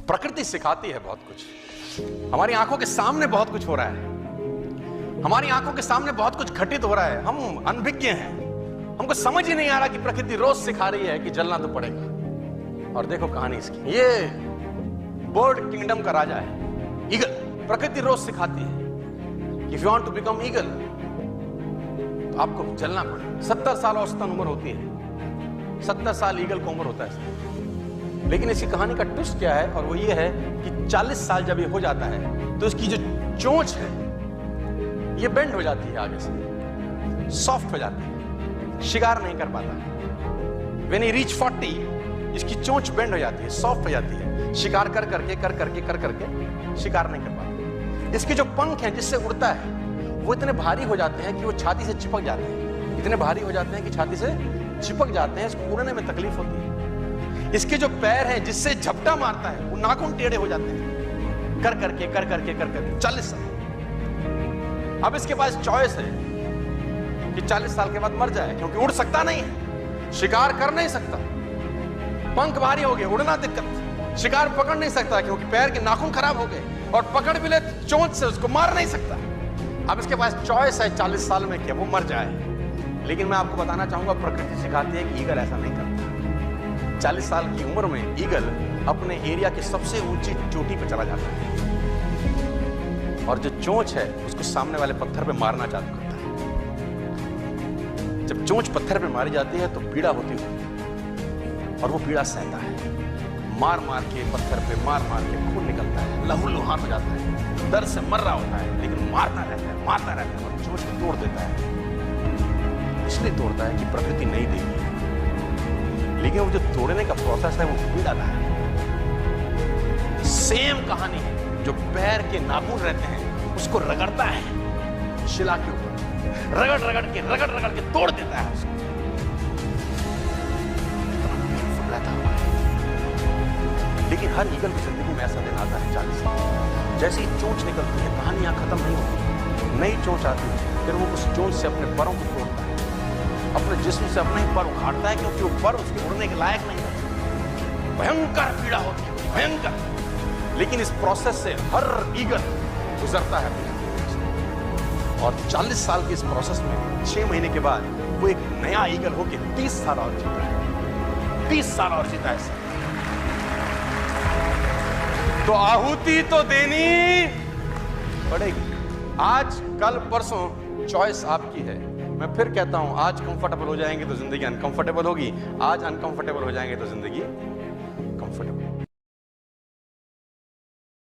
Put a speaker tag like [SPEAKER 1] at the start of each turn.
[SPEAKER 1] प्रकृति सिखाती है बहुत कुछ। हमारी आंखों के सामने बहुत कुछ हो रहा है, हमारी आंखों के सामने बहुत कुछ घटित हो रहा है, हम अनभिज्ञ हैं, हमको समझ ही नहीं आ रहा कि प्रकृति रोज सिखा रही है कि जलना तो पड़ेगा। और देखो कहानी इसकी, ये बर्ड किंगडम का राजा है ईगल। प्रकृति रोज सिखाती है कि if you want to become eagle तो आपको जलना पड़ेगा। 70 साल औसतन उम्र होती है, 70 साल ईगल को उम्र होता है। लेकिन इसकी कहानी का ट्विस्ट क्या है, और वो ये है कि 40 साल जब ये हो जाता है तो इसकी जो चोंच है ये बेंड हो जाती है, आगे से सॉफ्ट हो जाती है, शिकार नहीं कर पाता। When he reach 40, इसकी चोंच बेंड हो जाती है, सॉफ्ट हो जाती है, शिकार कर करके शिकार नहीं कर पाता। इसके जो पंख हैं जिससे उड़ता है वो इतने भारी हो जाते हैं कि वो छाती से चिपक जाते हैं, इतने भारी हो जाते हैं कि छाती से चिपक जाते हैं, इसको उड़ने में तकलीफ होती है। इसके जो पैर हैं जिससे झपटा मारता है वो नाखून टेढ़े हो जाते हैं, कर करके 40 साल। अब इसके पास चॉइस है कि 40 साल के बाद मर जाए, क्योंकि उड़ सकता नहीं है, शिकार कर नहीं सकता, पंख भारी हो गए, उड़ना दिक्कत, शिकार पकड़ नहीं सकता क्योंकि पैर के नाखून खराब हो गए, और पकड़ भी ले चोंच से उसको मार नहीं सकता। अब इसके पास चॉइस है 40 साल में कि वो मर जाए। लेकिन मैं आपको बताना चाहूंगा, प्रकृति सिखाती है कि ईगल ऐसा नहीं करता। 40 साल की उम्र में ईगल अपने एरिया की सबसे ऊंची चोटी पर चला जाता है और जो चोंच है उसको सामने वाले पत्थर पे मारना चालू करता है। जब चोंच पत्थर पे मारी जाती है तो पीड़ा होती है और वो पीड़ा सहता है, मार मार के पत्थर पे मार के खून निकलता है, लहूलुहान हो जाता है, दर्द से मर रहा होता है, लेकिन मारता रहता है और चोंच को तोड़ देता है। इसलिए तोड़ता है कि प्रकृति नहीं देगी, लेकिन वो जो तोड़ने का प्रोसेस है वो पीड़ा का है। सेम कहानी है, जो पैर के नाखून रहते हैं उसको रगड़ता है शिला के ऊपर, रगड़ के तोड़ देता है उसको। लेकिन हर ईगल की जिंदगी में ऐसा दिन आता है 40 साल। जैसे ही चोंच निकलती है कहानियां खत्म नहीं होती, नई चोंच आती है, फिर वो उस चोंच से अपने परों को तोड़ता है, अपने जिस्म से अपने ही पर उखाड़ता है, क्योंकि वो पर उसके उड़ने के लायक नहीं है। भयंकर पीड़ा होती है, भयंकर। लेकिन इस प्रोसेस से हर ईगल गुजरता है और 40 साल के इस प्रोसेस में 6 महीने के बाद वो एक नया ईगल होकर 30 साल और जीता है, 30 साल और जीता है। तो आहुति तो देनी पड़ेगी। आज कल परसों चॉइस आपकी है। मैं फिर कहता हूं, आज कंफर्टेबल हो जाएंगे तो जिंदगी अनकंफर्टेबल होगी, आज अनकंफर्टेबल हो जाएंगे तो जिंदगी कंफर्टेबल।